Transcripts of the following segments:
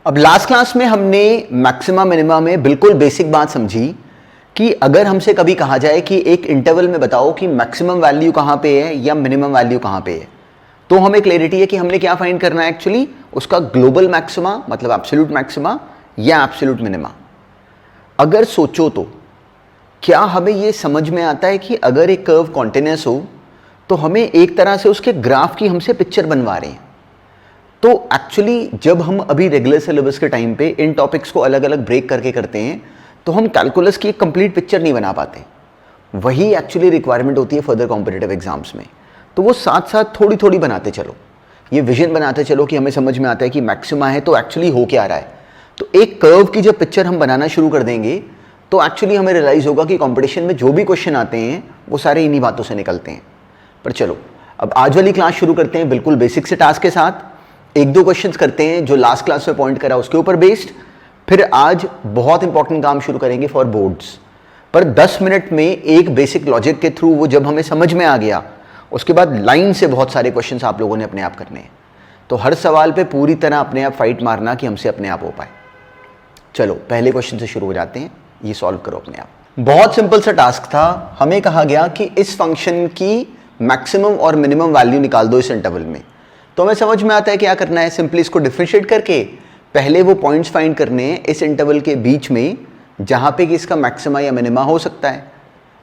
अब last class में हमने मैक्सिमा मिनिमा में बिल्कुल बेसिक बात समझी कि अगर हमसे कभी कहा जाए कि एक इंटरवल में बताओ कि मैक्सिमम वैल्यू कहाँ पे है या मिनिमम वैल्यू कहाँ पे है, तो हमें क्लैरिटी है कि हमने क्या फाइंड करना है एक्चुअली, उसका ग्लोबल मैक्सिमा मतलब एब्सोल्यूट मैक्सिमा या एब्सोल्यूट मिनिमा। अगर सोचो तो क्या हमें ये समझ में आता है कि अगर एक कर्व कॉन्टिन्यूअस हो तो हमें एक तरह से उसके ग्राफ की हमसे पिक्चर बनवा रहे हैं। तो एक्चुअली जब हम अभी रेगुलर सिलेबस के टाइम पे इन टॉपिक्स को अलग अलग ब्रेक करके करते हैं तो हम कैलकुलस की एक कंप्लीट पिक्चर नहीं बना पाते। वही एक्चुअली रिक्वायरमेंट होती है फर्दर कॉम्पिटिटिव एग्जाम्स में। तो वो साथ साथ थोड़ी थोड़ी बनाते चलो, ये विजन बनाते चलो कि हमें समझ में आता है कि मैक्सिमा है तो एक्चुअली हो क्या रहा है। तो एक कर्व की जब पिक्चर हम बनाना शुरू कर देंगे तो एक्चुअली हमें रियलाइज होगा कि कंपटीशन में जो भी क्वेश्चन आते हैं वो सारे इन्हीं बातों से निकलते हैं। पर चलो अब आज वाली क्लास शुरू करते हैं बिल्कुल बेसिक से टास्क के साथ। एक दो क्वेश्चंस करते हैं जो लास्ट क्लास में पॉइंट करा उसके ऊपर बेस्ड, फिर आज बहुत इंपॉर्टेंट काम शुरू करेंगे फॉर बोर्ड्स। पर 10 मिनट में एक बेसिक लॉजिक के थ्रू वो जब हमें समझ में आ गया उसके बाद लाइन से बहुत सारे क्वेश्चंस आप लोगों ने अपने आप करने हैं। तो हर सवाल पे पूरी तरह अपने आप फाइट मारना कि हमसे अपने आप हो पाए। चलो पहले क्वेश्चन से शुरू हो जाते हैं, ये सॉल्व करो अपने आप। बहुत सिंपल सा टास्क था, हमें कहा गया कि इस फंक्शन की मैक्सिमम और मिनिमम वैल्यू निकाल दो इस इंटरवल में। तो हमें समझ में आता है क्या करना है, सिंपली इसको डिफरेंशिएट करके पहले वो पॉइंट्स फाइंड करने हैं इस इंटरवल के बीच में जहां पे कि इसका मैक्सिमा या मिनिमा हो सकता है।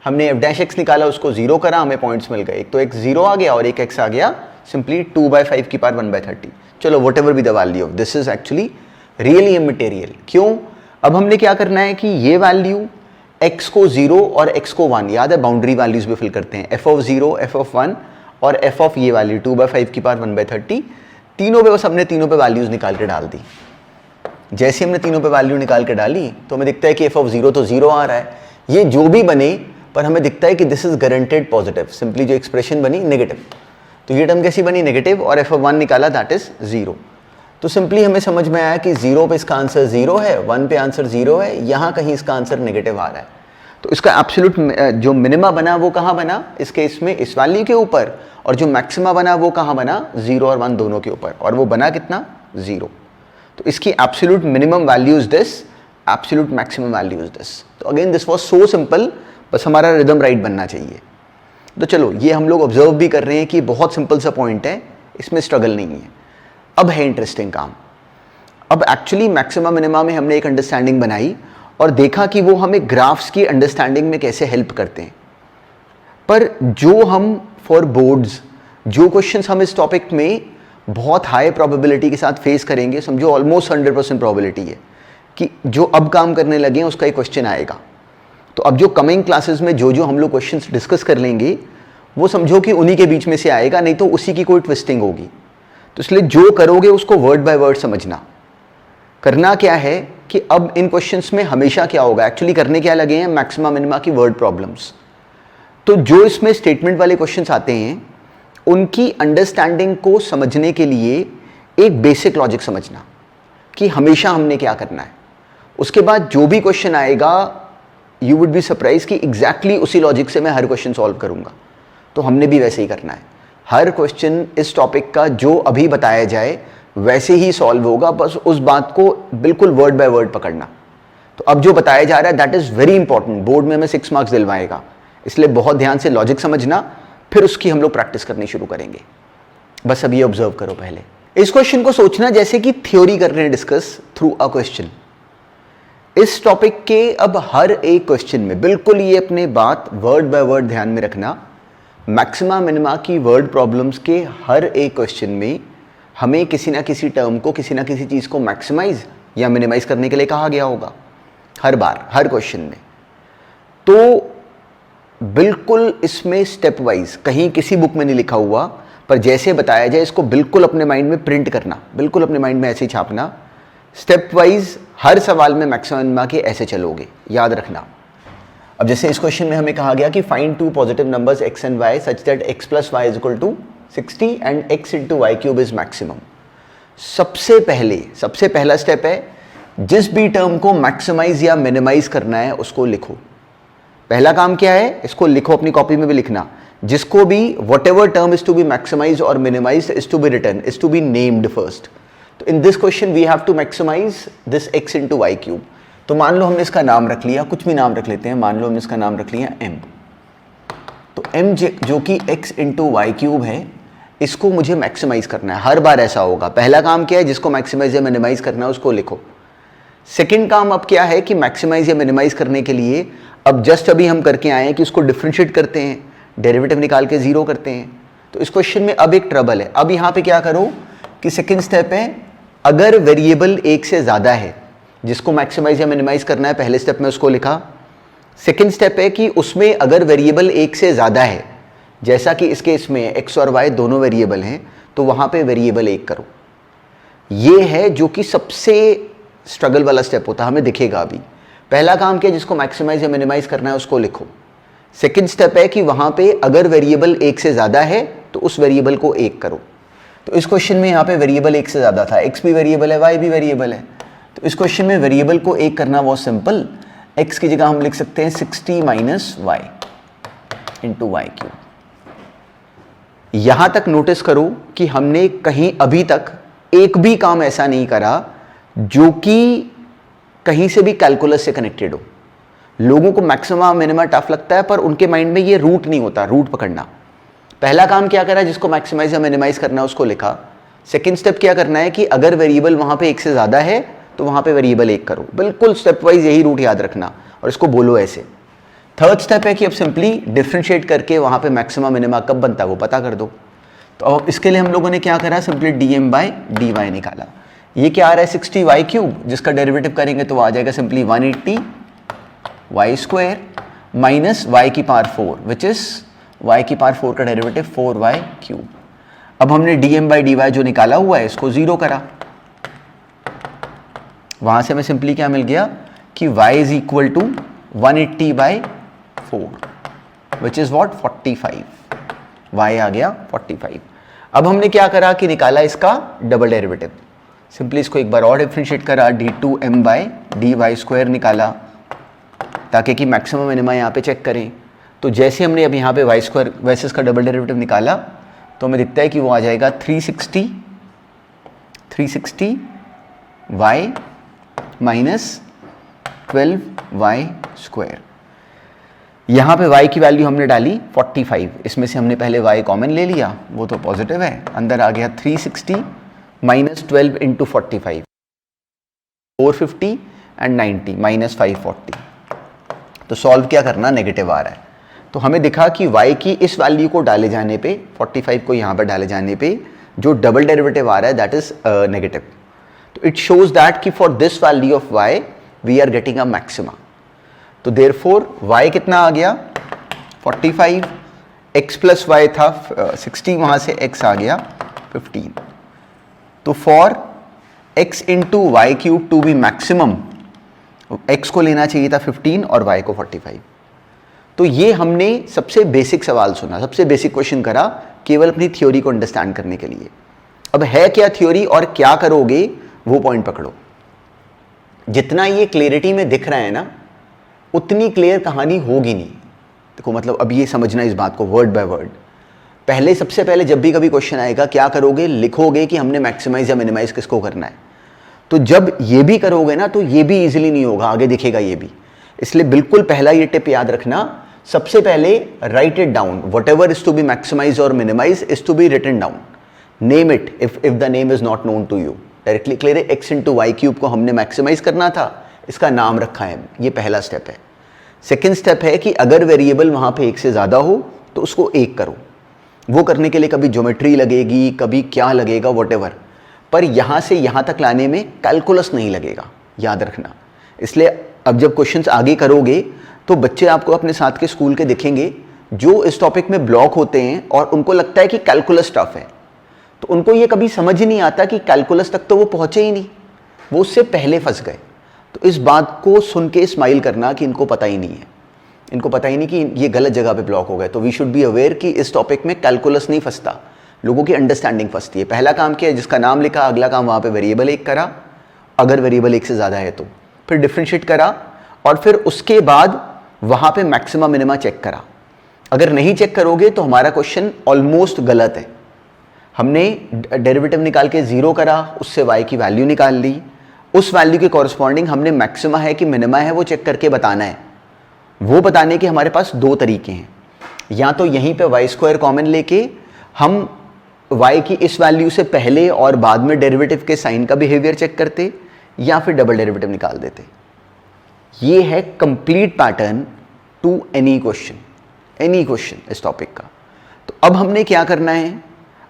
हमने एफ डैश एक्स निकाला, उसको जीरो करा, हमें पॉइंट्स मिल गए। एक तो एक्स जीरो आ गया और एक एक्स आ गया सिंपली 2/5 की पावर 1/30। चलो what ever be the value, this is actually really immaterial. क्यों? अब हमने क्या करना है कि ये वैल्यू x को 0 और x को 1, याद है बाउंड्री वैल्यूज भी फिल करते हैं, f ऑफ 0, f ऑफ 1 और f ऑफ ये वैल्यू 2/5 की पावर 1/30, तीनों पे बस हमने तीनों पे वैल्यूज निकाल के डाल दी। जैसे हमने तीनों पे वैल्यू निकाल के डाली तो हमें दिखता है कि f ऑफ 0 तो 0 आ रहा है, ये जो भी बने पर हमें दिखता है कि this is guaranteed positive. Simply जो एक्सप्रेशन बनी नेगेटिव, तो ये टर्म कैसी बनी नेगेटिव, और f ऑफ 1 निकाला दैट इज 0। तो सिंपली हमें समझ में आया कि 0 पे इसका आंसर 0 है, 1 पे आंसर 0 है, यहाँ कहीं इसका आंसर नेगेटिव आ रहा है। तो इसका एब्सोल्यूट जो मिनिमा बना वो कहाँ बना, इस केस में इस वैल्यू के ऊपर, और जो मैक्सिमा बना वो कहाँ बना, 0 और 1 दोनों के ऊपर, और वो बना कितना, 0। तो इसकी absolute minimum value is this, absolute maximum value is this. तो again this was so simple, बस हमारा रिदम राइट बनना चाहिए। तो चलो ये हम लोग ऑब्जर्व भी कर रहे हैं कि बहुत सिंपल सा पॉइंट है, इसमें स्ट्रगल नहीं है। अब है इंटरेस्टिंग काम। अब एक्चुअली मैक्सिमा मिनिमा में हमने एक अंडरस्टैंडिंग बनाई और देखा कि वो हमें ग्राफ्स की अंडरस्टैंडिंग में कैसे हेल्प करते हैं। पर जो हम फॉर बोर्ड्स जो क्वेश्चंस हम इस टॉपिक में बहुत हाई प्रोबेबिलिटी के साथ फेस करेंगे, समझो ऑलमोस्ट 100% प्रोबेबिलिटी है कि जो अब काम करने लगे हैं उसका एक क्वेश्चन आएगा। तो अब जो कमिंग क्लासेस में जो जो हम लोग क्वेश्चंस डिस्कस कर लेंगे वो समझो कि उन्हीं के बीच में से आएगा, नहीं तो उसी की कोई ट्विस्टिंग होगी। तो इसलिए जो करोगे उसको वर्ड बाय वर्ड समझना। करना क्या है कि अब इन क्वेश्चंस में हमेशा क्या होगा, एक्चुअली करने क्या लगे हैं, मैक्सिमा मिनिमा की वर्ड प्रॉब्लम्स। तो जो इसमें स्टेटमेंट वाले क्वेश्चंस आते हैं उनकी अंडरस्टैंडिंग को समझने के लिए एक बेसिक लॉजिक समझना कि हमेशा हमने क्या करना है। उसके बाद जो भी क्वेश्चन आएगा यू वुड बी सरप्राइज कि एग्जैक्टली उसी लॉजिक से मैं हर क्वेश्चन सॉल्व करूंगा। तो हमने भी वैसे ही करना है, हर क्वेश्चन इस टॉपिक का जो अभी बताया जाए वैसे ही सॉल्व होगा, बस उस बात को बिल्कुल वर्ड बाय वर्ड पकड़ना। तो अब जो बताया जा रहा है that is very important, board में हमें 6 मार्क्स दिलवाएगा, इसलिए बहुत ध्यान से लॉजिक समझना, फिर उसकी हम लोग प्रैक्टिस करनी शुरू करेंगे। बस अब ये ऑब्जर्व करो पहले। इस क्वेश्चन को सोचना जैसे कि थ्योरी कर रहे हैं डिस्कस थ्रू अ क्वेश्चन। इस टॉपिक के अब हर एक क्वेश्चन में बिल्कुल ये अपने बात वर्ड बाय वर्ड ध्यान में रखना, मैक्सिमा मिनिमा की वर्ड प्रॉब्लम्स के हर एक क्वेश्चन में हमें किसी ना किसी टर्म को, किसी ना किसी चीज़ को मैक्सिमाइज या मिनिमाइज करने के लिए कहा गया होगा हर बार, हर क्वेश्चन में। तो बिल्कुल इसमें स्टेप वाइज, कहीं किसी बुक में नहीं लिखा हुआ, पर जैसे बताया जाए इसको बिल्कुल अपने माइंड में प्रिंट करना, बिल्कुल अपने माइंड में ऐसे ही छापना। स्टेप वाइज हर सवाल में मैक्सिमा मिनिमा के ऐसे चलोगे, याद रखना। अब जैसे इस क्वेश्चन में हमें कहा गया कि find 2 positive numbers x and y such that x plus Y is equal to 60 and x into Y cube is maximum. सबसे पहला स्टेप है, जिस भी टर्म को मैक्सिमाइज या मिनिमाइज करना है उसको लिखो। पहला काम क्या है, इसको लिखो, अपनी कॉपी में भी लिखना। जिसको भी whatever term is to be maximise और minimise is to be written, is to be named first. तो in this question we have to maximise this x into Y cube. तो मान लो हमने इसका नाम रख लिया, कुछ भी नाम रख लेते हैं, मान लो हमने इसका नाम रख लिया m। तो m जो कि x इंटू वाई क्यूब है, इसको मुझे मैक्सिमाइज करना है। हर बार ऐसा होगा। पहला काम क्या है, जिसको मैक्सिमाइज या मिनिमाइज करना है उसको लिखो। सेकंड काम अब क्या है कि मैक्सिमाइज या मिनिमाइज करने के लिए अब जस्ट अभी हम करके आए हैं कि उसको डिफरेंशिएट करते हैं, डेरिवेटिव निकाल के जीरो करते हैं। तो इस क्वेश्चन में अब एक ट्रबल है। अब यहाँ पे क्या करो कि सेकंड स्टेप है, अगर वेरिएबल एक से ज़्यादा है, जिसको मैक्सिमाइज या मिनिमाइज करना है, पहले स्टेप में उसको लिखा। सेकंड स्टेप है कि उसमें अगर वेरिएबल एक से ज़्यादा है, जैसा कि इस केस में एक्स और वाई दोनों वेरिएबल हैं, तो वहाँ पे वेरिएबल एक करो। ये है जो कि सबसे स्ट्रगल वाला स्टेप होता है, हमें दिखेगा अभी। पहला काम क्या है, जिसको मैक्सिमाइज या मिनिमाइज करना है उसको लिखो। सेकंड स्टेप है कि वहाँ पे अगर वेरिएबल एक से ज़्यादा है तो उस वेरिएबल को एक करो। तो इस क्वेश्चन में यहाँ पे वेरिएबल एक से ज़्यादा था, एक्स भी वेरिएबल है, वाई भी वेरिएबल है। तो इस क्वेश्चन में वेरिएबल को एक करना बहुत सिंपल। एक्स की जगह हम लिख सकते हैं 60 minus Y into Y cube. यहाँ तक नोटिस करो कि हमने कहीं अभी तक एक भी काम ऐसा नहीं करा जो कि कहीं से भी कैलकुलस से कनेक्टेड हो। लोगों को मैक्सिमा मिनिमा टफ लगता है, पर उनके माइंड में ये रूट नहीं होता, रूट पकड़ना। पहला काम क्या करा, जिसको मैक्सिमाइज या मिनिमाइज करना है उसको लिखा। सेकंड स्टेप क्या करना है कि अगर वेरिएबल वहां पे एक से ज़्यादा है तो वहां पे वेरिएबल एक करो। बिल्कुल स्टेप वाइज यही रूट याद रखना और इसको बोलो ऐसे। थर्ड स्टेप है कि अब सिंपली डिफ्रेंशिएट करके वहां पे मैक्सिमा मिनिमा कब बनता है वो पता कर दो। तो अब इसके लिए हम लोगों ने क्या करा, सिंपली dm/dy निकाला। ये क्या आ रहा है 60 वाई क्यूब, जिसका डेरिवेटिव करेंगे तो आ जाएगा simply 180 Y square minus Y की पावर 4, विच इज वाई की पावर 4 का डेरिवेटिव 4y क्यूब। अब हमने dm/dy जो निकाला हुआ है इसको जीरो करा। वहां से हमें सिंपली क्या मिल गया कि y is equal to 180/4 which is what 45। y आ गया 45। अब हमने क्या करा कि निकाला इसका डबल डेरिवेटिव। सिंपली इसको एक बार और डिफरेंशिएट करा, d2m/dy स्क्वायर निकाला ताकि कि मैक्सिमम मिनिमा यहाँ पे चेक करें। तो जैसे हमने अब यहाँ पे वाई स्क्वायर वैसे इसका डबल डेरिवेटिव निकाला तो हमें दिखता है कि वो आ जाएगा 360 y माइनस 12y स्क्वायर। यहाँ पे y की वैल्यू हमने डाली 45, इसमें से हमने पहले y कॉमन ले लिया, वो तो पॉजिटिव है, अंदर आ गया 360 माइनस 12 इंटू 45, 450 एंड 90 माइनस 540। तो सॉल्व क्या करना, नेगेटिव आ रहा है। तो हमें दिखा कि y की इस वैल्यू को डाले जाने पे, 45 को यहाँ पर डाले जाने पे जो डबल डेरिवेटिव आ रहा है दैट इज नेगेटिव। तो इट शोज दैट कि for this value of y we are getting a maxima. तो देयरफॉर y कितना आ गया 45, x प्लस वाई था 60, वहाँ से x आ गया 15। तो for x into Y cube to be maximum, x को लेना चाहिए था 15 और y को 45। तो ये हमने सबसे बेसिक सवाल सुना, सबसे बेसिक क्वेश्चन करा केवल अपनी थ्योरी को अंडरस्टैंड करने के लिए। अब है क्या थ्योरी और क्या करोगे वो पॉइंट पकड़ो। जितना ये क्लियरिटी में दिख रहा है ना, उतनी क्लियर कहानी होगी नहीं। देखो मतलब अब ये समझना इस बात को वर्ड बाय वर्ड। पहले सबसे पहले जब भी कभी क्वेश्चन आएगा क्या करोगे, लिखोगे कि हमने मैक्सिमाइज या मिनिमाइज किसको करना है। तो जब ये भी करोगे ना तो ये भी इजीली नहीं होगा, आगे दिखेगा ये भी। इसलिए बिल्कुल पहला ये टिप याद रखना, सबसे पहले write it down, whatever is to be maximise और minimise is to be written down. Name it if the name is not known to you. Directly clear है, एक्स इंटू वाई क्यूब को हमने maximise करना था, इसका नाम रखा है, ये पहला स्टेप है। सेकेंड स्टेप है कि अगर वेरिएबल वहां पे एक से ज्यादा हो तो उसको एक करो। वो करने के लिए कभी ज्योमेट्री लगेगी, कभी क्या लगेगा वॉटेवर, पर यहां से यहां तक लाने में कैलकुलस नहीं लगेगा, याद रखना। इसलिए अब जब क्वेश्चंस आगे करोगे तो बच्चे आपको अपने साथ के स्कूल के दिखेंगे जो इस टॉपिक में ब्लॉक होते हैं और उनको लगता है कि कैलकुलस टफ है, तो उनको ये कभी समझ ही नहीं आता कि कैलकुलस तक तो वो पहुंचे ही नहीं, वो उससे पहले फंस गए। तो इस बात को सुन के स्माइल करना कि इनको पता ही नहीं है, इनको पता ही नहीं कि ये गलत जगह पे ब्लॉक हो गए। तो वी शुड बी अवेयर कि इस टॉपिक में कैलकुलस नहीं फंसता, लोगों की अंडरस्टैंडिंग फंसती है। पहला काम किया, जिसका नाम लिखा, अगला काम वहाँ पे वेरिएबल एक करा, अगर वेरिएबल एक से ज़्यादा है तो फिर डिफ्रेंशिएट करा, और फिर उसके बाद वहाँ पे मैक्सिमा मिनिमा चेक करा। अगर नहीं चेक करोगे तो हमारा क्वेश्चन ऑलमोस्ट गलत है। हमने डेरिवेटिव निकाल के 0 करा, उससे y की वैल्यू निकाल ली, उस वैल्यू के कॉरस्पॉन्डिंग हमने मैक्सिमा है कि मिनिमा है वो चेक करके बताना है। वो बताने के हमारे पास दो तरीके हैं, या तो यहीं पे y² कॉमन लेके हम y की इस वैल्यू से पहले और बाद में डेरिवेटिव के साइन का बिहेवियर चेक करते, या फिर डबल डेरिवेटिव निकाल देते। ये है complete pattern to any question इस टॉपिक का। तो अब हमने क्या करना है,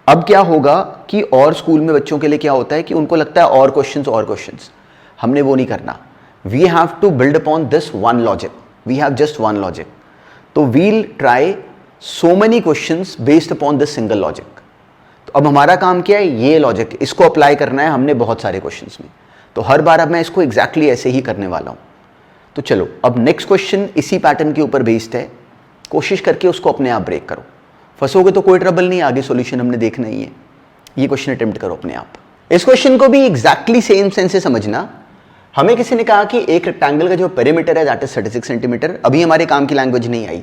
अब क्या होगा कि और स्कूल में बच्चों के लिए क्या होता है कि उनको लगता है और क्वेश्चंस, हमने वो नहीं करना। We have to build upon this one logic, we have just one logic, तो we'll try so many questions based upon this single logic. तो अब हमारा काम क्या है, ये लॉजिक इसको अप्लाई करना है हमने बहुत सारे क्वेश्चंस में, तो हर बार अब मैं इसको एग्जैक्टली ऐसे ही करने वाला हूं। तो चलो अब नेक्स्ट क्वेश्चन इसी पैटर्न के ऊपर बेस्ड है, कोशिश करके उसको अपने आप ब्रेक करो। फंसोगे तो कोई ट्रबल नहीं, आगे सॉल्यूशन हमने देखना ही है। ये क्वेश्चन अटेम्प्ट करो अपने आप। इस क्वेश्चन को भी एग्जैक्टली सेम सेंस से समझना। हमें किसी ने कहा कि एक रेक्टेंगल का जो पेरीमीटर है दैट इज 36 सेंटीमीटर। अभी हमारे काम की लैंग्वेज नहीं आई,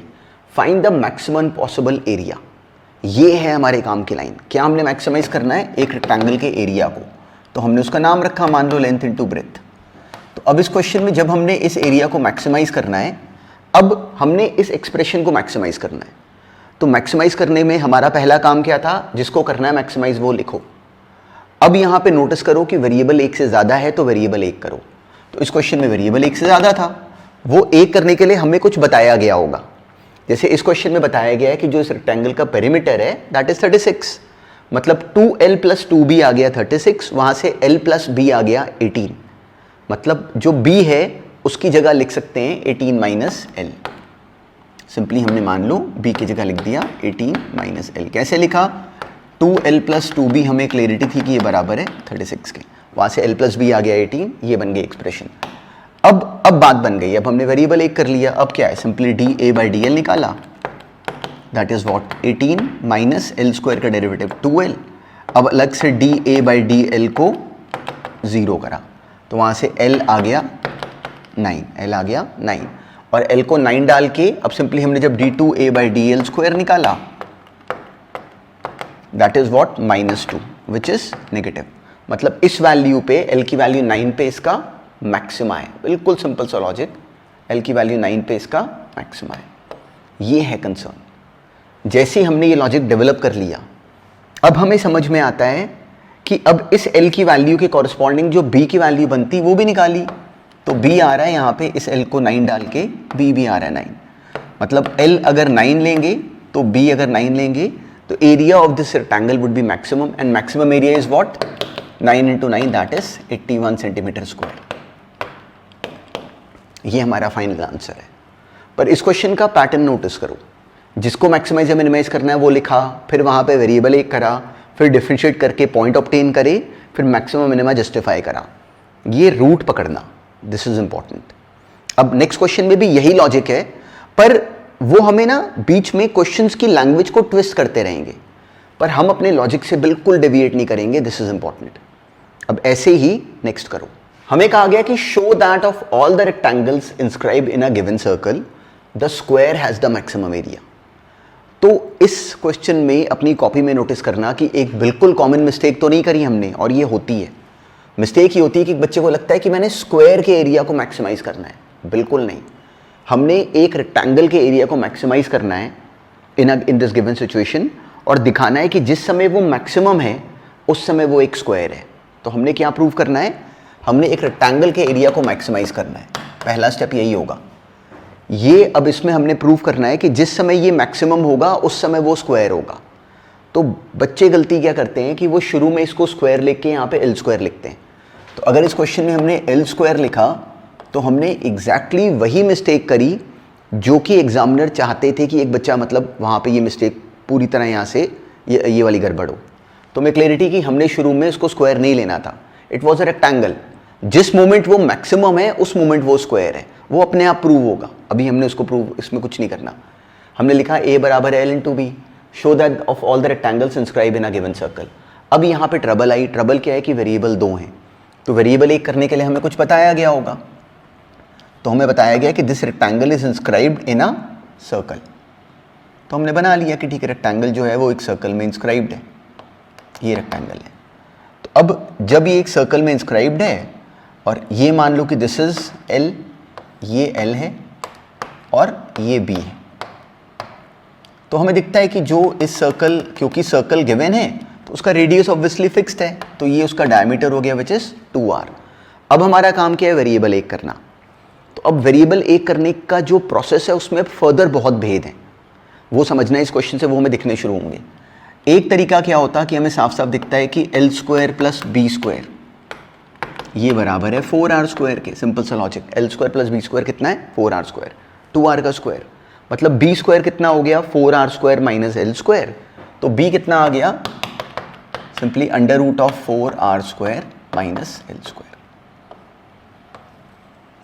find the maximum possible area. ये है हमारे काम की लाइन। क्या हमने मैक्सिमाइज करना है एक रेक्टेंगल के एरिया को, तो हमने उसका नाम रखा मान लो लेंथ इनटू ब्रेथ। तो अब इस क्वेश्चन में जब हमने इस एरिया को मैक्सिमाइज करना है, अब हमने इस एक्सप्रेशन को मैक्सिमाइज करना है। तो मैक्सिमाइज करने में हमारा पहला काम क्या था, जिसको करना है मैक्सिमाइज वो लिखो। अब यहां पे नोटिस करो कि वेरिएबल एक से ज्यादा है तो वेरिएबल एक करो। तो इस क्वेश्चन में वेरिएबल एक से ज्यादा था, वो एक करने के लिए हमें कुछ बताया गया होगा। जैसे इस क्वेश्चन में बताया गया है कि जो इस रेक्टेंगल का पेरीमीटर है दैट इज 36, मतलब 2l + 2b आ गया 36, वहां से l + b आ गया 18, मतलब जो b है उसकी जगह लिख सकते हैं 18 - l। सिंपली हमने मान लो b की जगह लिख दिया 18 - l। कैसे लिखा, 2l + 2b हमें क्लैरिटी थी कि ये बराबर है 36 के, वहां से l + b आ गया 18, ये बन गई एक्सप्रेशन। अब बात बन गई, अब हमने वेरिएबल एक कर लिया। अब क्या है, सिंपली dA/dl निकाला, दैट इज व्हाट 18 - l² का डेरिवेटिव 2l। अब अलग से dA/dl को 0 करा, तो वहां से l आ गया 9, l आ गया 9, और l को 9 डाल के अब सिंपली हमने जब d2A/dl² निकाला that is what -2 which is negative. मतलब इस वैल्यू पे l की वैल्यू 9 पे इसका मैक्सिमा है। बिल्कुल सिंपल सा लॉजिक, l की वैल्यू 9 पे इसका मैक्सिमा है। ये है कंसर्न। जैसे ही हमने ये लॉजिक डेवलप कर लिया, अब हमें समझ में आता है कि अब इस l की वैल्यू के कॉरस्पॉन्डिंग जो b की वैल्यू बनती वो भी निकाली। तो b आ रहा है यहाँ पे, इस l को 9 डाल के b भी आ रहा है 9, मतलब l अगर 9 लेंगे तो b अगर 9 लेंगे तो area of this rectangle would be maximum, and maximum area is what 9 × 9 that is 81 centimetre square. ये हमारा फाइनल आंसर है। पर इस क्वेश्चन का पैटर्न नोटिस करो, जिसको मैक्सिमाइज या मिनिमाइज करना है वो लिखा, फिर वहां पे वेरिएबल एक करा, फिर डिफरेंशिएट करके पॉइंट ऑब्टेन करे, फिर मैक्सिमम मिनिमा जस्टिफाई करा। ये रूट पकड़ना, दिस इज इंपॉर्टेंट। अब नेक्स्ट क्वेश्चन में भी यही लॉजिक है, पर वो हमें ना बीच में क्वेश्चंस की लैंग्वेज को ट्विस्ट करते रहेंगे, पर हम अपने लॉजिक से बिल्कुल डेविएट नहीं करेंगे। This is important. अब ऐसे ही नेक्स्ट करो। हमें कहा गया कि show that of all the rectangles inscribe in a given circle the square has the maximum area. तो इस क्वेश्चन में अपनी कॉपी में नोटिस करना कि एक बिल्कुल कॉमन मिस्टेक तो नहीं करी हमने, और ये होती है। मिस्टेक ही होती है कि बच्चे को लगता है कि मैंने स्क्वायर के एरिया को मैक्सिमाइज करना है। बिल्कुल नहीं, हमने एक रेक्टेंगल के एरिया को मैक्सिमाइज करना है इन दिस गिवन सिचुएशन, और दिखाना है कि जिस समय वो मैक्सिमम है उस समय वो एक स्क्वायर है। तो हमने क्या प्रूव करना है, हमने एक रेक्टेंगल के एरिया को मैक्सिमाइज करना है। पहला स्टेप यही होगा। ये अब इसमें हमने प्रूव करना है कि जिस समय ये मैक्सिमम होगा उस समय वो स्क्वायर होगा। तो बच्चे गलती क्या करते हैं कि वो शुरू में इसको स्क्वायर लिख के यहाँ पे l² लिखते हैं। तो अगर इस क्वेश्चन में हमने l² लिखा तो हमने एग्जैक्टली वही मिस्टेक करी जो कि एग्जामिनर चाहते थे कि एक बच्चा, मतलब वहाँ पे ये मिस्टेक पूरी तरह यहाँ से ये वाली गड़बड़ हो। तो मैं क्लैरिटी की, हमने शुरू में इसको स्क्वायर नहीं लेना था। It was a rectangle. जिस मोमेंट वो मैक्सिमम है उस मोमेंट वो स्क्वायर है, वो अपने आप प्रूव होगा। अभी हमने उसको प्रूव, इसमें कुछ नहीं करना। हमने लिखा a बराबर l × b, show that of all the rectangles inscribe in a given circle. अब यहाँ पे ट्रबल आई। ट्रबल क्या है कि वेरिएबल 2 हैं, तो वेरिएबल एक करने के लिए हमें कुछ बताया गया होगा। तो हमें बताया गया कि this rectangle is inscribed in a circle. तो हमने बना लिया कि ठीक है, रेक्टेंगल जो है वो एक सर्कल में इंस्क्राइब्ड है। ये रेक्टेंगल है। तो अब जब ये एक सर्कल में इंस्क्राइब्ड है और ये मान लो कि दिस इज L, ये L है और ये B है, तो हमें दिखता है कि जो इस सर्कल, क्योंकि सर्कल गिवन है तो उसका रेडियस ऑब्वियसली फिक्स्ड है, तो ये उसका डायमीटर हो गया विच इज 2r। अब हमारा काम क्या है, वेरिएबल एक करना। तो अब वेरिएबल एक करने का जो प्रोसेस है उसमें फर्दर बहुत भेद हैं, वो समझना है इस क्वेश्चन से, वो हमें दिखने शुरू होंगे। एक तरीका क्या होता है कि हमें साफ साफ दिखता है कि L square plus B square ये बराबर है 4r स्क्वायर के। सिंपल सा logic, L square plus B square कितना है, 4r स्क्वायर, 2r का स्क्वायर, मतलब बी स्क्वायर कितना हो गया, 4r square minus L square. तो b कितना आ गया, simply under root of 4r square minus L square.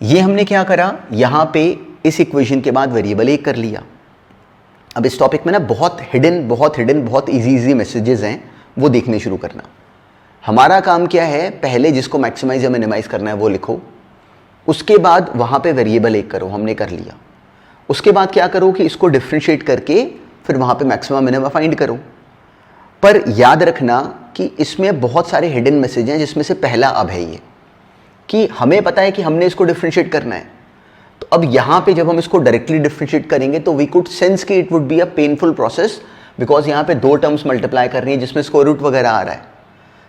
ये हमने क्या करा, यहां पे इस इक्वेशन के बाद वेरिएबल एक कर लिया। अब इस टॉपिक में ना बहुत हिडन बहुत इजी मैसेजेस हैं, वो देखने शुरू करना। हमारा काम क्या है, पहले जिसको मैक्सिमाइज या मिनिमाइज करना है वो लिखो, उसके बाद वहां पे वेरिएबल एक करो, हमने कर लिया। उसके बाद क्या करो कि इसको डिफ्रेंशिएट करके फिर वहां पे मैक्सिमम मिनिमम फाइंड करो। पर याद रखना कि इसमें बहुत सारे हिडन मैसेज हैं, जिसमें से पहला अब है ये कि हमें पता है कि हमने इसको डिफ्रेंशिएट करना है। तो अब यहाँ पे जब हम इसको डायरेक्टली डिफ्रेंशिएट करेंगे तो वी कुड सेंस कि it would be a painful process, because यहाँ पे दो टर्म्स मल्टीप्लाई कर रही है जिसमें स्क्वायर रूट वगैरह आ रहा है।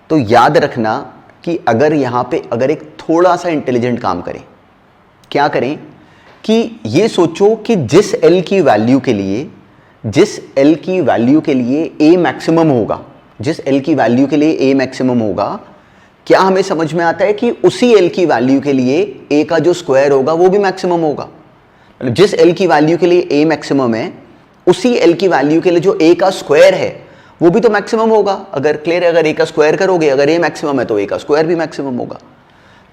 तो याद रखना कि अगर यहाँ पे अगर एक थोड़ा सा इंटेलिजेंट काम करें, क्या करें कि ये सोचो कि जिस L की वैल्यू के लिए A मैक्सिमम होगा, जिस L की वैल्यू के लिए A मैक्सिमम होगा, क्या हमें समझ में आता है कि उसी L की वैल्यू के लिए A का जो स्क्वायर होगा वो भी मैक्सिमम होगा। मतलब जिस L की वैल्यू के लिए A मैक्सिमम है, उसी L की वैल्यू के लिए जो A का स्क्वायर है वो भी तो मैक्सिमम होगा। अगर क्लियर है, अगर A का स्क्वायर करोगे, अगर A मैक्सिमम है तो A का स्क्वायर भी मैक्सिमम होगा।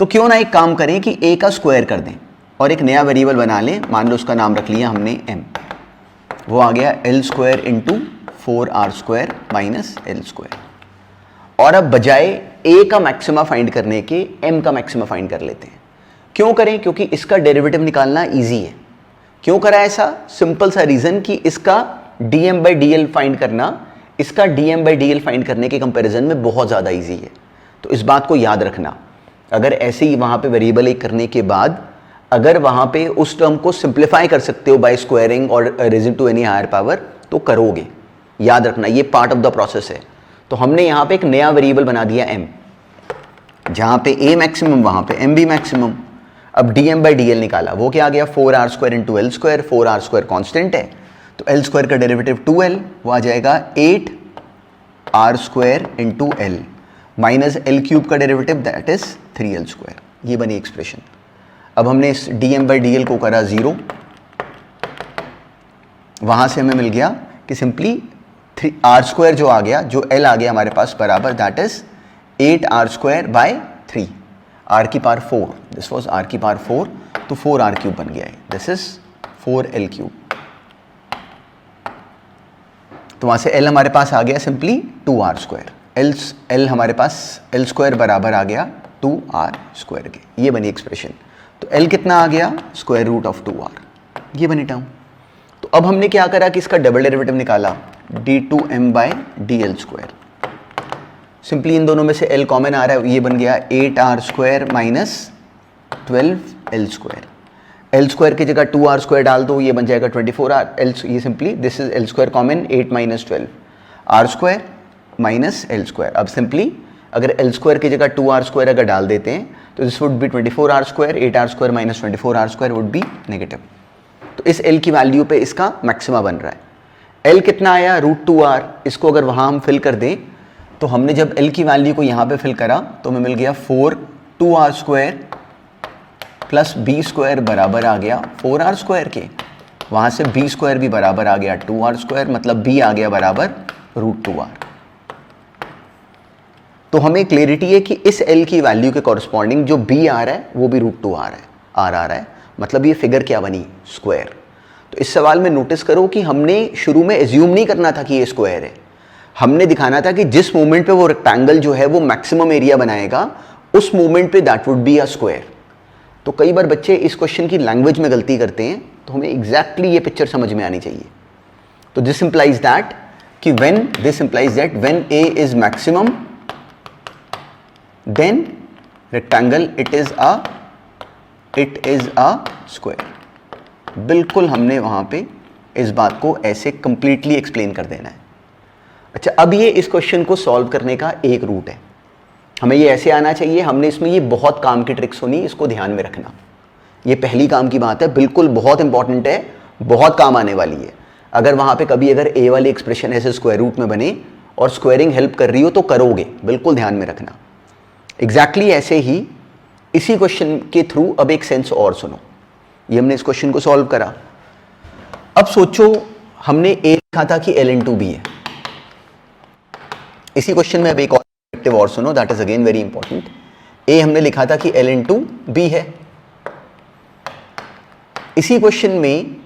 तो क्यों ना एक काम करें कि A का स्क्वायर कर दें और एक नया वेरिएबल बना लें, मान लो उसका नाम रख लिया हमने M, वो आ गया L square into 4r square minus L square. और अब बजाय A का मैक्सिमा फाइंड करने के M का मैक्सिमा फाइंड कर लेते हैं। क्यों करें, क्योंकि इसका डेरिवेटिव निकालना इजी है। क्यों करा ऐसा, सिंपल सा रीजन कि इसका dm/dl फाइंड करना इसका dm/dl फाइंड करने के कंपैरिजन में बहुत ज़्यादा इजी है। तो इस बात को याद रखना। अगर ऐसे ही वहाँ पे वेरिएबल एक करने के बाद अगर वहाँ पे उस टर्म को सिंप्लीफाई कर सकते हो बाय स्क्वायरिंग और raising to any higher power, तो करोगे। याद रखना ये पार्ट ऑफ द प्रोसेस है। तो हमने यहाँ पे एक नया वेरिएबल बना दिया m, जहाँ पे a मैक्सिमम वहाँ पे m भी मैक्सिमम। अब dm/dl निकाला, वो क्या आ गया 4r square into L square, 4r square constant है तो L स्क्वायर का डेरिवेटिव 2L, वो आ जाएगा 8r square into L minus L cube का derivative that is 3L square. ये बनी एक्सप्रेशन। अब हमने इस dm/dl को करा 0, वहाँ से हमें मिल गया कि सिंपली r स्क्वायर जो आ गया, जो L आ गया हमारे पास बराबर that is 8r square by 3, r की पावर 4, दिस वाज r की पावर 4, तो 4r क्यूब बन गया है, दिस इज 4L क्यूब। तो वहाँ से L हमारे पास आ गया सिंपली 2r स्क्वायर, L हमारे पास L स्क्वायर बराबर आ गया 2r स्क्वायर के। ये बनी एक्सप्रेशन। तो L कितना आ गया, स्क्वायर रूट ऑफ 2r, ये बनी टर्म। तो अब हमने क्या करा कि इसका डबल डेरिवेटिव निकाला d2m/dl स्क्वायर। सिंपली इन दोनों में से L कॉमन आ रहा है, ये बन गया 8r square minus 12L square. L square की जगह 2r स्क्वायर डाल दो, ये बन जाएगा 24r। L ये simply this is L square common, 8 minus 12 r square minus L square. अब सिंपली अगर L स्क्वायर की जगह 2r स्क्वायर अगर डाल देते हैं तो this would be 24r square, 8r square minus 24r square would B negative. तो इस L की वैल्यू पे इसका मैक्सिमा बन रहा है। L कितना आया, √2r। इसको अगर वहाँ हम फिल कर दें तो हमने जब L की वैल्यू को यहाँ पे फिल करा तो हमें मिल गया 2r square plus b square बराबर आ गया 4r स्क्वायर के। वहाँ से b स्क्वायर भी बराबर आ गया 2r स्क्वायर, मतलब b आ गया बराबर √2r। तो हमें क्लियरिटी है कि इस L की वैल्यू के कॉरस्पॉन्डिंग जो b आ रहा है वो भी √2r है, r आ रहा है, मतलब ये फिगर क्या बनी, स्क्वायर। तो इस सवाल में नोटिस करो कि हमने शुरू में एज्यूम नहीं करना था कि ये स्क्वायर है, हमने दिखाना था कि जिस मोमेंट पे वो रेक्टेंगल जो है वो मैक्सिमम एरिया बनाएगा उस मोमेंट पे that would be a square. तो कई बार बच्चे इस क्वेश्चन की लैंग्वेज में गलती करते हैं, तो हमें एग्जैक्टली ये पिक्चर समझ में आनी चाहिए। तो दिस इंप्लाइज दैट कि when this implies that when a is maximum then rectangle it is a square. बिल्कुल हमने वहां पे इस बात को ऐसे कंप्लीटली एक्सप्लेन कर देना है. अच्छा, अब ये इस क्वेश्चन को सॉल्व करने का एक रूट है. हमें ये ऐसे आना चाहिए. हमने इसमें ये बहुत काम की ट्रिक्स होनी, इसको ध्यान में रखना. ये पहली काम की बात है, बिल्कुल बहुत इंपॉर्टेंट है, बहुत काम आने वाली है. अगर वहां पे कभी अगर ए वाली एक्सप्रेशन ऐसे स्क्वायर रूट में बने और स्क्वायरिंग हेल्प कर रही हो तो करोगे, बिल्कुल ध्यान में रखना. एग्जैक्टली ऐसे ही इसी क्वेश्चन के थ्रू अब एक सेंस और सुनो. ये हमने इस क्वेश्चन को सॉल्व करा. अब सोचो हमने ए लिखा था कि ln 2b है. इसी क्वेश्चन में अब एक और सुनो, that is again very important. ए हमने लिखा था कि ln 2b है. इसी क्वेश्चन में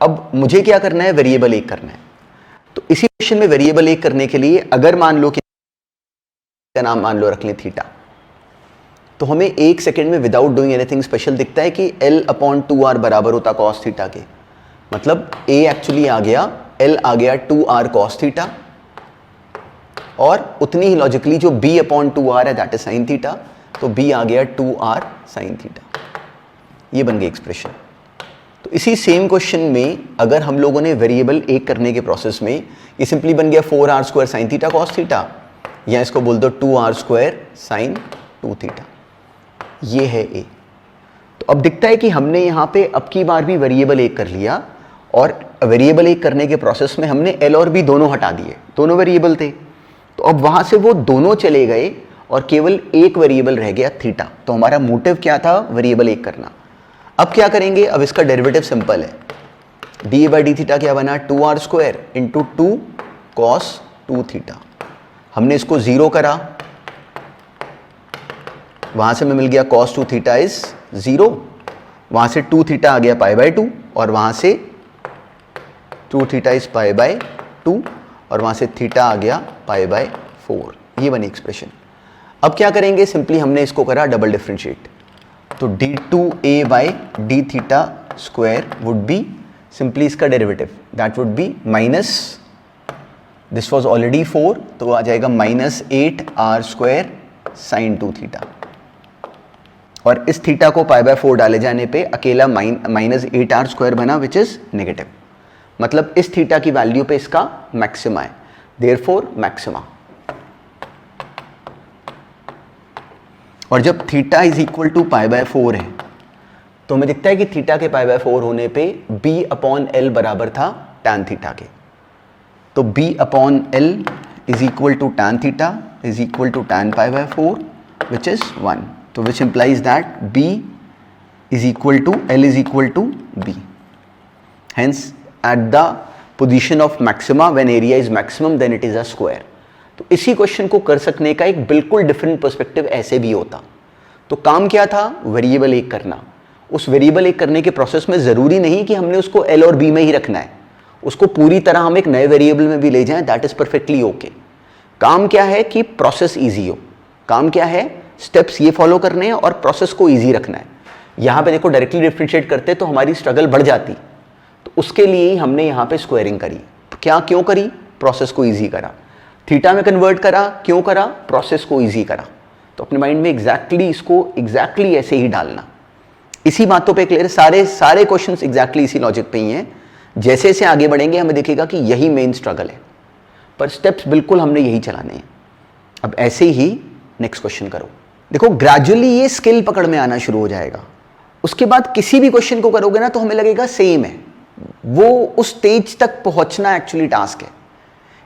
अब मुझे क्या करना है, वेरिएबल एक करना है. तो इसी क्वेश्चन में वेरिएबल एक करने के लिए अगर मान लो कि का नाम मान लो रख लें थीटा, तो हमें एक सेकंड में विदाउट डूइंग एनीथिंग स्पेशल दिखता है कि L/2r बराबर होता cos थीटा के. मतलब a एक्चुअली आ गया, L आ गया 2r cos थीटा, और उतनी ही लॉजिकली जो B/2r है दैट इज sin थीटा, तो b आ गया 2r sin थीटा. ये बन गई एक्सप्रेशन. तो इसी सेम क्वेश्चन में अगर हम लोगों ने वेरिएबल एक करने के प्रोसेस में ये सिंपली बन गया 4r² sin theta cos theta, या इसको बोल दो 2r² sin 2 थीटा. ये है a. तो अब दिखता है कि हमने यहाँ पे अब की बार भी वेरिएबल एक कर लिया, और वेरिएबल एक करने के प्रोसेस में हमने l और b दोनों हटा दिए. दोनों वेरिएबल थे, तो अब वहां से वो दोनों चले गए और केवल एक वेरिएबल रह गया थीटा. तो हमारा मोटिव क्या था, वेरिएबल एक करना. अब क्या करेंगे, अब इसका डेरिवेटिव सिंपल है. d/d थीटा क्या बना, 2r² इंटू 2 cos 2 थीटा. हमने इसको 0 करा, वहां से हमें मिल गया cos 2 थीटा इज 0. वहां से 2 थीटा आ गया π/2, और वहां से 2 थीटा इज π/2, और वहां से थीटा आ गया π/4. ये बनी एक्सप्रेशन. अब क्या करेंगे, सिंपली हमने इसको करा डबल डिफरेंशिएट. तो d2a/d theta square would be simply इसका derivative, that would be minus, this was already 4, तो आ जाएगा -8r² sin 2 थीटा. और इस थीटा को π/4 डाले जाने पे अकेला -8r² बना, विच इज नेगेटिव. मतलब इस थीटा की वैल्यू पे इसका मैक्सिमा है, देयरफॉर मैक्सिमा. और जब थीटा इज इक्वल टू π/4 है, तो हमें दिखता है कि थीटा के π/4 होने पे b/l बराबर था tan थीटा के. तो b/l is equal to tan theta is equal to tan π/4, which is 1. तो which implies that b is equal to l is equal to b. Hence at the position of maxima when area is maximum then it is a square. तो इसी question को कर सकने का एक बिल्कुल different perspective ऐसे भी होता. तो काम क्या था, वेरिएबल एक करना. उस वेरिएबल एक करने के प्रोसेस में जरूरी नहीं कि हमने उसको l और b में ही रखना है, उसको पूरी तरह हम एक नए वेरिएबल में भी ले जाएं, दैट इज परफेक्टली ओके. काम क्या है कि प्रोसेस ईजी हो. काम क्या है, स्टेप्स ये फॉलो करने हैं और प्रोसेस को ईजी रखना है. यहाँ पे देखो डायरेक्टली डिफरेंशिएट करते तो हमारी स्ट्रगल बढ़ जाती. तो उसके लिए ही हमने यहाँ पे स्क्वायरिंग करी. क्या क्यों करी, प्रोसेस को ईजी करा. थीटा में कन्वर्ट करा, क्यों करा, प्रोसेस को ईजी करा. तो अपने माइंड में इसको एग्जैक्टली ऐसे ही डालना. इसी बातों पे क्लियर, सारे क्वेश्चंस एग्जैक्टली इसी लॉजिक पे ही हैं. जैसे जैसे आगे बढ़ेंगे हमें दिखेगा कि यही मेन स्ट्रगल है, पर स्टेप्स बिल्कुल हमने यही चलाने हैं. अब ऐसे ही नेक्स्ट क्वेश्चन करो. देखो ग्रेजुअली ये स्किल पकड़ में आना शुरू हो जाएगा. उसके बाद किसी भी क्वेश्चन को करोगे ना तो हमें लगेगा सेम है. वो उस स्टेज तक पहुंचना एक्चुअली टास्क है.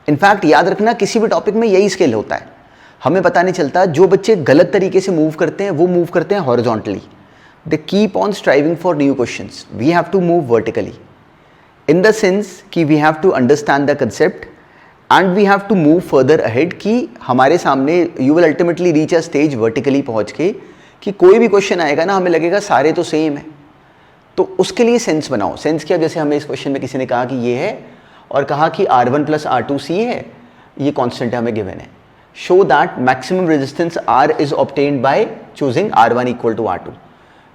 इनफैक्ट याद रखना, किसी भी टॉपिक में यही स्किल होता है. हमें पता नहीं चलता. जो बच्चे गलत तरीके से मूव करते हैं वो मूव करते हैं horizontally. They keep on striving for new questions. We have to move vertically in the sense कि we have to understand the concept and we have to move further ahead. कि हमारे सामने you will ultimately reach a stage vertically पहुंच के कि कोई भी question आएगा ना हमें लगेगा सारे तो सेम है. तो उसके लिए सेंस बनाओ. सेंस क्या, जैसे हमें इस क्वेश्चन में किसी ने कहा कि ये है और कहा कि R1 + R2C है, ये कांस्टेंट हमें गिवन है. Show that maximum resistance R is obtained by choosing R1 = R2.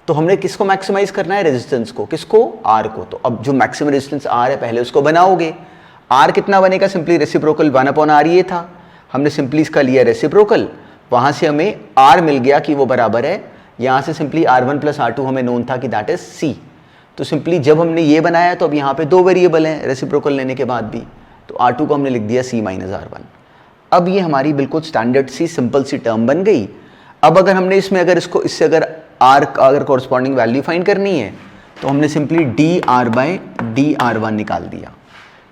तो हमने किसको मैक्सिमाइज करना है, रेजिस्टेंस को. किसको, R को. तो अब जो मैक्सिमम रेजिस्टेंस R है पहले उसको बनाओगे. आर कितना बनेगा, सिंपली रेसिप्रोकल 1/r ये था, हमने सिंपली इसका लिया रेसिप्रोकल, वहां से हमें आर मिल गया कि वो बराबर है, यहाँ से सिंपली r1 + r2 हमें नोन था कि दैट इज c। तो सिंपली जब हमने ये बनाया तो अब यहाँ पे 2 वेरिएबल हैं रेसिप्रोकल लेने के बाद भी, तो r2 को हमने लिख दिया c - r1। अब ये हमारी बिल्कुल स्टैंडर्ड सी सिंपल सी टर्म बन गई। अब अगर हमने इसमें अगर इसको इससे अगर r का अगर कॉरस्पॉन्डिंग वैल्यू फाइंड करनी है तो हमने सिंपली dr/dr1 निकाल दिया,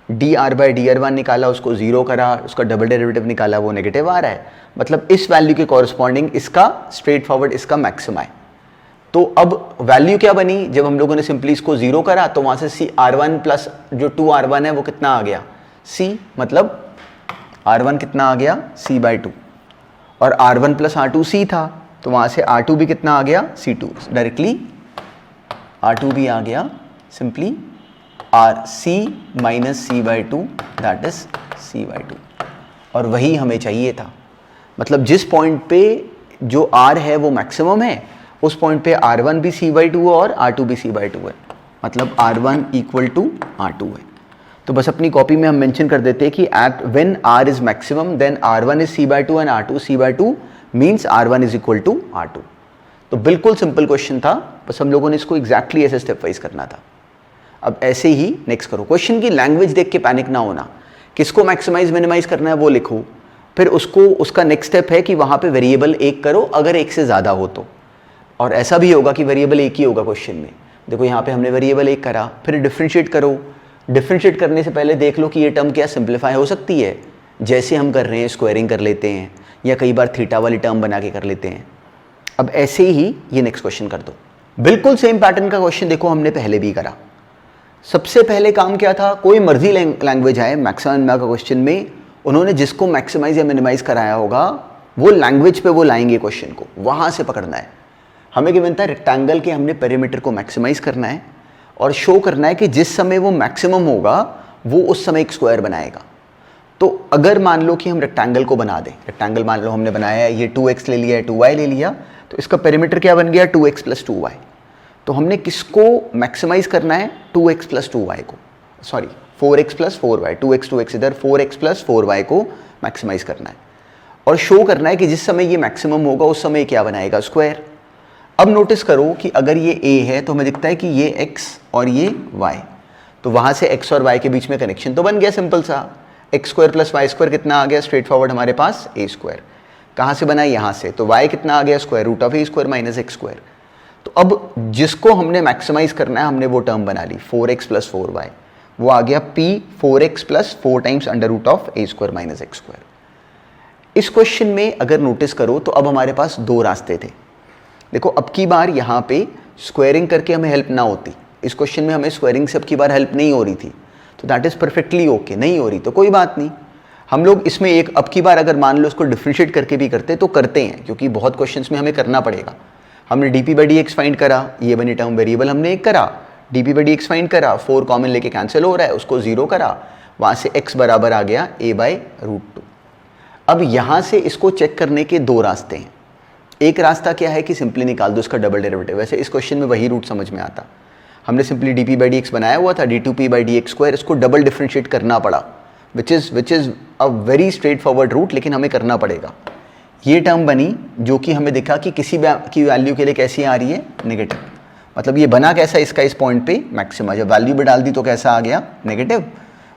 dr/dr1 निकाला, उसको 0 करा, उसका डबल डेरिवेटिव निकाला, वो नेगेटिव आ रहा है, मतलब इस वैल्यू के कॉरस्पॉन्डिंग इसका स्ट्रेट फॉरवर्ड इसका मैक्सिमा है। तो अब वैल्यू क्या बनी, जब हम लोगों ने सिंपली इसको 0 करा तो वहां से c r1 प्लस जो 2r1 है वो कितना आ गया c, मतलब r1 कितना आ गया c/2, और r1 + r2 c था, तो वहां से r2 भी कितना आ गया c2, डायरेक्टली r2 भी आ गया simply c - c/2 that is c/2, और वही हमें चाहिए था। मतलब जिस पॉइंट पे जो r है वो मैक्सिमम है, उस पॉइंट पे r1 भी c/2 और r2 भी c/2 है, मतलब r1 = r2 है। तो बस अपनी कॉपी में हम मेंशन कर देते हैं कि at when r is maximum then r1 is c/2 and r2 c/2 means r1 is equal to r2। तो बिल्कुल सिंपल क्वेश्चन था, बस हम लोगों ने इसको एग्जैक्टली ऐसे स्टेप वाइज करना था। अब ऐसे ही नेक्स्ट करो, क्वेश्चन की लैंग्वेज देख के पैनिक ना होना, किसको मैक्सिमाइज मिनिमाइज करना है वो लिखो, फिर उसको उसका नेक्स्ट स्टेप है कि वहां पे वेरिएबल एक करो अगर एक से ज़्यादा हो तो, और ऐसा भी होगा कि वेरिएबल एक ही होगा क्वेश्चन में। देखो यहाँ पे हमने वेरिएबल एक करा, फिर डिफ्रेंशिएट करो, डिफ्रेंशिएट करने से पहले देख लो कि ये टर्म क्या सिंप्लीफाई हो सकती है, जैसे हम कर रहे हैं स्क्वायरिंग कर लेते हैं या कई बार थीटा वाली टर्म बना के कर लेते हैं। अब ऐसे ही ये नेक्स्ट क्वेश्चन कर दो, बिल्कुल सेम पैटर्न का क्वेश्चन देखो हमने पहले भी करा। सबसे पहले काम क्या था, कोई मर्जी लैंग्वेज आए मैक्सिमम मिनिमा का क्वेश्चन में, उन्होंने जिसको मैक्सिमाइज या मिनिमाइज कराया होगा वो लैंग्वेज पे वो लाएंगे क्वेश्चन को, वहां से पकड़ना है। हमें गिवन था रेक्टेंगल के हमने पेरीमीटर को मैक्सिमाइज करना है और शो करना है कि जिस समय वो मैक्सिमम होगा वो उस समय एक स्क्वायर बनाएगा। तो अगर मान लो कि हम रेक्टेंगल को बना दें, रेक्टेंगल मान लो हमने बनाया है, ये 2x ले लिया है, 2y ले लिया, तो इसका पेरीमीटर क्या बन गया 2x + 2y। तो हमने किसको मैक्सिमाइज करना है 2x + 2y को, सॉरी 4x + 4y, 2x इधर 4x + 4y को मैक्सिमाइज करना है और शो करना है कि जिस समय ये मैक्सिमम होगा उस समय क्या बनाएगा स्क्वायर। अब नोटिस करो कि अगर ये a है तो हमें दिखता है कि ये x और ये y, तो वहां से x और y के बीच में कनेक्शन तो बन गया सिंपल सा, x² + y² कितना आ गया स्ट्रेट फॉरवर्ड हमारे पास a², कहाँ से बना यहाँ से, तो y कितना आ गया √a² - x²। तो अब जिसको हमने मैक्सिमाइज करना है हमने वो टर्म बना ली 4x + 4y, वो आ गया p 4x + 4 times √a² - x²। इस क्वेश्चन में अगर नोटिस करो तो अब हमारे पास दो रास्ते थे। देखो अब की बार यहाँ पे स्क्वायरिंग करके हमें हेल्प ना होती, इस क्वेश्चन में हमें स्क्वायरिंग से अब की बार हेल्प नहीं हो रही थी, तो दैट इज़ परफेक्टली ओके। नहीं हो रही तो कोई बात नहीं, हम लोग इसमें एक अब की बार अगर मान लो इसको डिफ्रेंशिएट करके भी करते तो करते हैं, क्योंकि बहुत क्वेश्चंस में हमें करना पड़ेगा। हमने dp/dx फाइंड करा, ये बनी टर्म वेरिएबल हमने एक करा, dp/dx फाइंड करा, 4 कॉमन लेके कैंसिल हो रहा है, उसको 0 करा, वहाँ से x बराबर आ गया a/√2। अब यहाँ से इसको चेक करने के दो रास्ते हैं। एक रास्ता क्या है कि सिंपली निकाल दो इसका डबल डेरिवेटिव, वैसे इस क्वेश्चन में वही रूट समझ में आता। हमने सिंपली dp/dx बनाया हुआ था, d2p/dx², इसको डबल डिफ्रेंशिएट करना पड़ा, which is a very straightforward route, लेकिन हमें करना पड़ेगा। ये टर्म बनी जो कि हमें दिखा कि किसी की वैल्यू के लिए कैसी आ रही है नेगेटिव, मतलब ये बना कैसा इसका इस पॉइंट पे मैक्सिमा, जब वैल्यू भी डाल दी तो कैसा आ गया negative,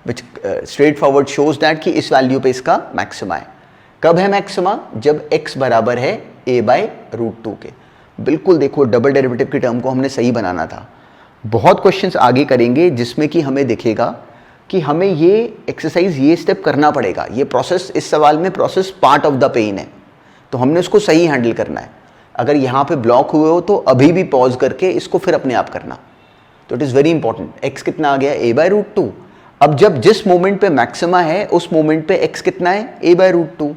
which straight forward shows that कि इस वैल्यू पे इसका मैक्सिमा है। कब है मैक्सिमा, जब x बराबर है a/√2 के। बिल्कुल देखो डबल डेरिवेटिव की टर्म को हमने सही बनाना था। बहुत क्वेश्चंस आगे करेंगे जिसमें कि हमें दिखेगा कि हमें ये एक्सरसाइज ये स्टेप करना पड़ेगा, ये प्रोसेस इस सवाल में process part of the pen है, तो हमने उसको सही हैंडल करना है। अगर यहाँ पे ब्लॉक हुए हो तो अभी भी पॉज करके इसको फिर अपने आप करना, तो it is very important. x कितना आ गया a/√2। अब जब जिस मोमेंट पे मैक्सिमा है उस मोमेंट पे x कितना है a/√2।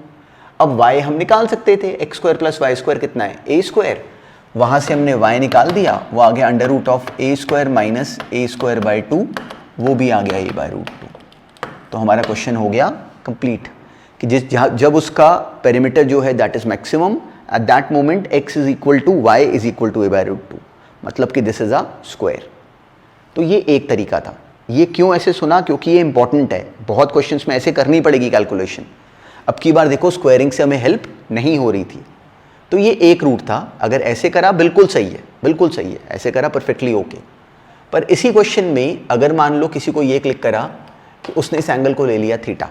अब y हम निकाल सकते थे, x² + y² कितना है a², वहाँ से हमने y निकाल दिया, वो आ गया √a² - a²/2, वो भी आ गया a/√2। तो हमारा क्वेश्चन हो गया कंप्लीट कि जब उसका पेरीमीटर जो है that is maximum at that moment x is equal to y is equal to a/√2, मतलब कि दिस इज अ स्क्वायर। तो ये एक तरीका था। ये क्यों ऐसे सुना, क्योंकि ये इंपॉर्टेंट है, बहुत क्वेश्चंस में ऐसे करनी पड़ेगी कैलकुलेशन। अब की बार देखो स्क्वायरिंग से हमें हेल्प नहीं हो रही थी, तो ये एक रूट था। अगर ऐसे करा बिल्कुल सही है, बिल्कुल सही है, ऐसे करा परफेक्टली ओके। पर इसी क्वेश्चन में अगर मान लो किसी को ये क्लिक करा कि उसने इस एंगल को ले लिया थीटा,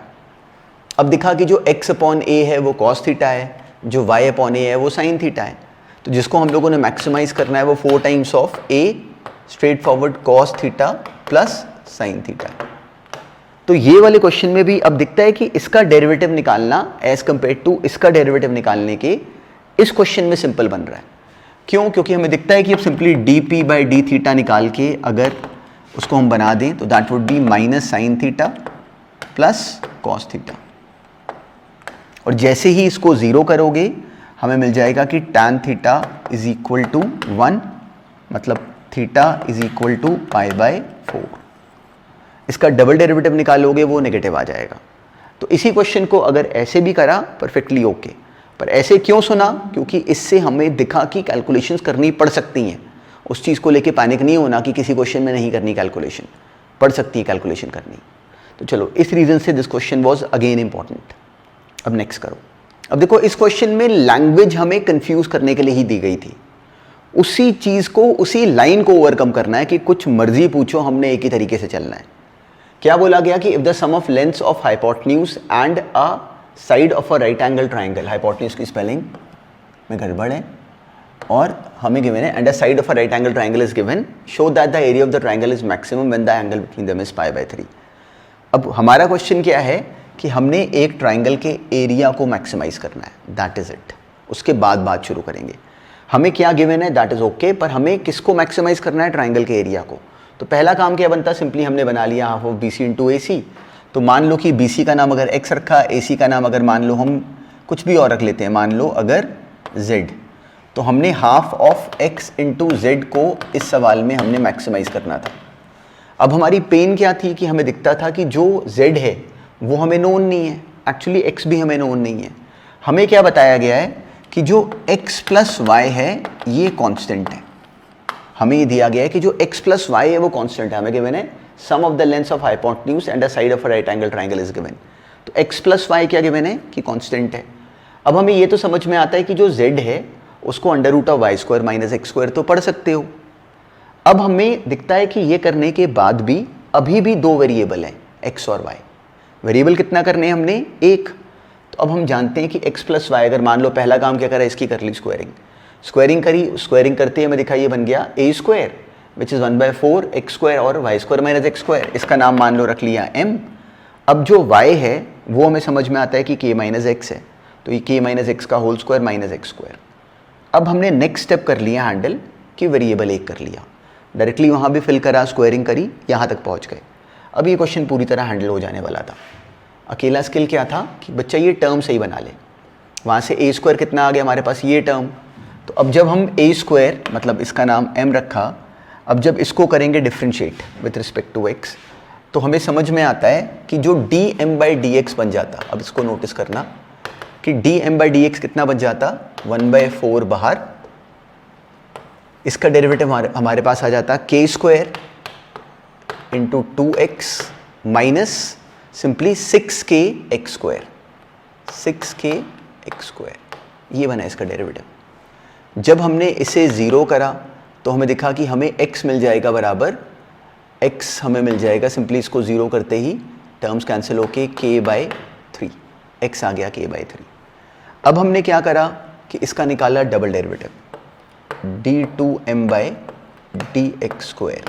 अब दिखा कि जो x अपॉन a है वो cos थीटा है, जो y अपॉन a है वो sin थीटा है, तो जिसको हम लोगों ने मैक्सिमाइज करना है वो 4 times of a straight forward cos theta plus sin theta. तो ये वाले क्वेश्चन में भी अब दिखता है कि इसका डेरिवेटिव निकालना एज कंपेयर टू इसका डेरिवेटिव निकालने के इस क्वेश्चन में सिंपल बन रहा है। क्यों? क्योंकि हमें दिखता है कि अब simply dp by D theta निकाल के अगर उसको हम बना दें तो that would be minus sine theta plus cos theta, और जैसे ही इसको ज़ीरो करोगे हमें मिल जाएगा कि tan theta is equal to 1, मतलब theta is equal to pi by 4। इसका डबल डेरिवेटिव निकालोगे वो नेगेटिव आ जाएगा। तो इसी क्वेश्चन को अगर ऐसे भी करा परफेक्टली ओके, पर ऐसे क्यों सुना? क्योंकि इससे हमें दिखा कि कैलकुलेशंस करनी पड़ सकती हैं। उस चीज़ को लेके पैनिक नहीं होना कि किसी क्वेश्चन में नहीं करनी कैलकुलेशन, पड़ सकती है कैलकुलेशन करनी। तो चलो इस रीज़न से this question was again important. अब नेक्स्ट करो। अब देखो इस क्वेश्चन में लैंग्वेज हमें कंफ्यूज करने के लिए ही दी गई थी। उसी चीज़ को, उसी लाइन को ओवरकम करना है कि कुछ मर्जी पूछो, हमने एक ही तरीके से चलना है। क्या बोला गया कि if the sum of lengths of hypotenuse and a side of a right angle triangle, hypotenuse की स्पेलिंग में गड़बड़ है, और हमें गिवन है and the side of a right angle triangle is given, show that the area of the triangle is maximum when the angle between them is pi by 3। अब हमारा question क्या है कि हमने एक ट्राइंगल के एरिया को मैक्सिमाइज करना है, दैट इज इट। उसके बाद बात शुरू करेंगे। हमें क्या गिवन है दैट इज ओके, पर हमें किसको मैक्सिमाइज करना है? ट्राइंगल के एरिया को। तो पहला काम क्या बनता? सिंपली हमने बना लिया half of B C into A C. तो मान लो कि बी सी का नाम अगर x रखा, ए सी का नाम अगर मान लो हम कुछ भी और रख लेते हैं, मान लो अगर z, तो हमने half of x into Z को इस सवाल में हमने मैक्सिमाइज करना था। अब हमारी पेन क्या थी कि हमें दिखता था कि जो z है वो हमें नोन नहीं है, एक्चुअली x भी हमें नोन नहीं है। हमें क्या बताया गया है कि जो x प्लस वाई है ये कांस्टेंट है। हमें ये दिया गया है कि जो x प्लस वाई है वो कांस्टेंट है। हमें गिवन है sum of the lengths of hypotenuse and the side of a right angle triangle is given. तो x प्लस वाई क्या गिवन है कि कांस्टेंट है। अब हमें ये तो समझ में आता है कि जो z है उसको under root of y square minus x square तो पढ़ सकते हो। अब हमें दिखता है कि ये करने के बाद भी अभी भी दो वेरिएबल हैं, x और y। वेरिएबल कितना करने हैं हमने? एक। तो अब हम जानते हैं कि x प्लस वाई, अगर मान लो पहला काम क्या करा, इसकी कर ली स्क्वायरिंग, स्क्वायरिंग करी, स्क्वायरिंग करते हमें दिखा ये बन गया a square which is 1/4 x square और y square minus x square. इसका नाम मान लो रख लिया m। अब जो y है वो हमें समझ में आता है कि k माइनस एक्स है, तो ये k माइनस एक्स का whole square minus x square. अब हमने नेक्स्ट स्टेप कर लिया हैंडल कि वेरिएबल एक कर लिया, डायरेक्टली वहाँ भी फिल करा, स्क्वायरिंग करी, यहाँ तक पहुँच गए। अब ये क्वेश्चन पूरी तरह हैंडल हो जाने वाला था। अकेला स्किल क्या था कि बच्चा ये टर्म सही बना ले। वहाँ से a स्क्वायर कितना आ गया हमारे पास, ये टर्म। तो अब जब हम a स्क्वायर मतलब इसका नाम m रखा, अब जब इसको करेंगे differentiate with respect to x, तो हमें समझ में आता है कि जो dm/dx बन जाता, अब इसको नोटिस करना कि dm/dx कितना बन जाता, 1/4 बाहर, इसका डेरिवेटिव हमारे पास आ जाता k square into 2x minus simply 6k x square, 6k x square, ये बना इसका डेरिवेटिव। जब हमने इसे ज़ीरो करा तो हमें दिखा कि हमें x मिल जाएगा बराबर, x हमें मिल जाएगा सिंपली इसको ज़ीरो करते ही टर्म्स कैंसिल होके k/3, x आ गया k/3। अब हमने क्या करा कि इसका निकाला double derivative, d2m/dx square,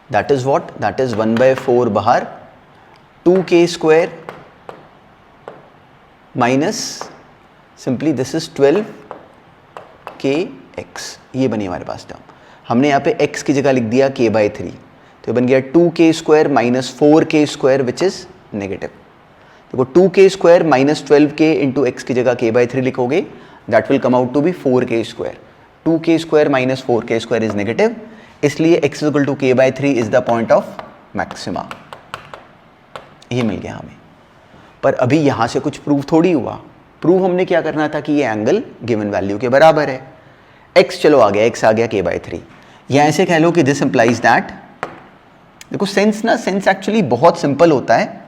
that is what, that is 1/4 बाहर 2k square minus simply this is 12kx, ये बनी हमारे पास टर्म। हमने यहाँ पे x की जगह लिख दिया k/3, तो ये बन गया 2k square minus 4k square which is negative. देखो 2k square minus 12k into x की जगह k/3 लिखोगे, that will come out to be 4k square. 2k square minus 4k square is negative, इसलिए x is equal to k/3 is the point of maxima. ये मिल गया हमें। पर अभी यहाँ से कुछ प्रूव थोड़ी हुआ। प्रूव हमने क्या करना था कि ये एंगल गिवन वैल्यू के बराबर है। x चलो आ गया, x आ गया k/3, या ऐसे कह लो कि दिस इंप्लाइज दैट देखो सेंस एक्चुअली बहुत सिंपल होता है।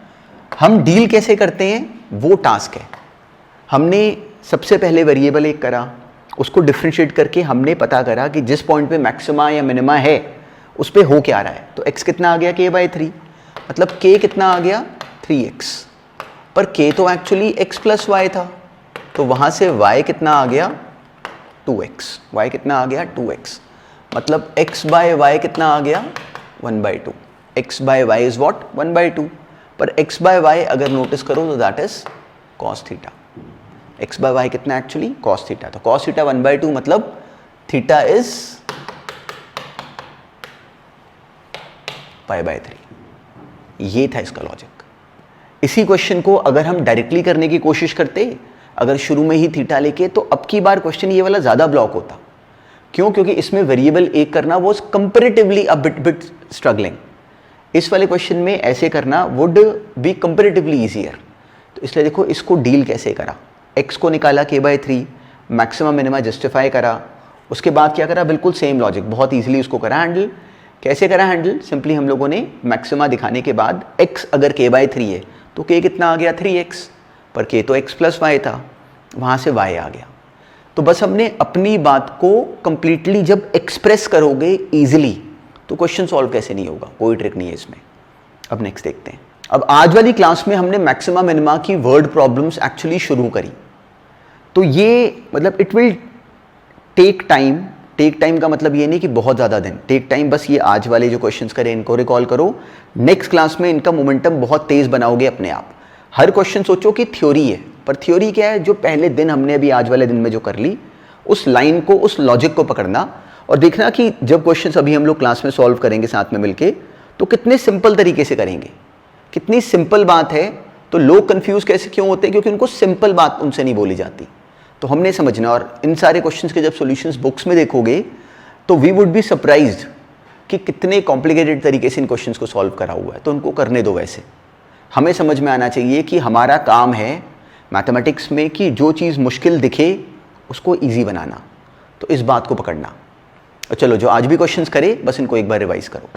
हम डील कैसे करते हैं वो टास्क है। हमने सबसे पहले वेरिएबल एक करा, उसको डिफ्रेंशिएट करके हमने पता करा कि जिस पॉइंट पे मैक्सिमा या मिनिमा है उस पे हो क्या रहा है। तो x कितना आ गया k/3, मतलब k कितना आ गया 3x, पर k तो एक्चुअली x प्लस वाई था, तो वहां से y कितना आ गया 2x, y कितना आ गया 2x, मतलब x/y कितना आ गया 1/2। x/y इज व्हाट 1/2, पर x/y अगर नोटिस करो तो that is cos theta. x/y कितना एक्चुअली cos थीटा, तो cos थीटा 1/2 मतलब थीटा इज π/3। ये था इसका लॉजिक। इसी क्वेश्चन को अगर हम डायरेक्टली करने की कोशिश करते, अगर शुरू में ही थीटा लेके, तो अब की बार क्वेश्चन ये वाला ज्यादा ब्लॉक होता। क्यों? क्योंकि इसमें वेरिएबल एक करना वो कंपैरेटिवली अ बिट स्ट्रगलिंग। इस वाले क्वेश्चन में ऐसे करना वुड बी कंपैरेटिवली इजियर। तो इसलिए देखो इसको डील कैसे करा, x को निकाला k/3, मैक्सिमम मिनिमा जस्टिफाई करा, उसके बाद क्या करा, बिल्कुल सेम लॉजिक, बहुत इजीली उसको करा हैंडल। कैसे करा हैंडल? सिंपली हम लोगों ने मैक्सिमा दिखाने के बाद x अगर k/3 है तो k कितना आ गया 3x, पर k तो x प्लस वाई था, वहां से y आ गया। तो बस हमने अपनी बात को कंप्लीटली जब एक्सप्रेस करोगे इजीली, तो क्वेश्चन सॉल्व कैसे नहीं होगा, कोई ट्रिक नहीं है इसमें। अब नेक्स्ट देखते हैं। अब आज वाली क्लास में हमने मैक्सिमा मिनिमा की वर्ड प्रॉब्लम्स एक्चुअली शुरू करी। तो ये मतलब it will take time. Take time का मतलब ये नहीं कि बहुत ज़्यादा दिन, टेक टाइम बस ये आज वाले जो क्वेश्चंस करें इनको रिकॉल करो। नेक्स्ट क्लास में इनका मोमेंटम बहुत तेज़ बनाओगे अपने आप। हर क्वेश्चन सोचो कि थ्योरी है, पर थ्योरी क्या है, जो पहले दिन हमने अभी आज वाले दिन में जो कर ली, उस लाइन को, उस लॉजिक को पकड़ना और देखना कि जब क्वेश्चंस अभी हम लोग क्लास में सॉल्व करेंगे साथ में मिलके, तो कितने सिंपल तरीके से करेंगे, कितनी सिंपल बात है। तो लोग कंफ्यूज कैसे क्यों होते हैं? क्योंकि उनको सिंपल बात उनसे नहीं बोली जाती। तो हमने समझना, और इन सारे क्वेश्चंस के जब सॉल्यूशंस बुक्स में देखोगे तो वी वुड बी सरप्राइज्ड कि कितने कॉम्प्लिकेटेड तरीके से इन क्वेश्चंस को सॉल्व करा हुआ है। तो उनको करने दो। वैसे हमें समझ में आना चाहिए कि हमारा काम है मैथमेटिक्स में कि जो चीज़ मुश्किल दिखे उसको ईजी बनाना। तो इस बात को पकड़ना। चलो जो आज भी क्वेश्चंस करे बस इनको एक बार रिवाइज करो।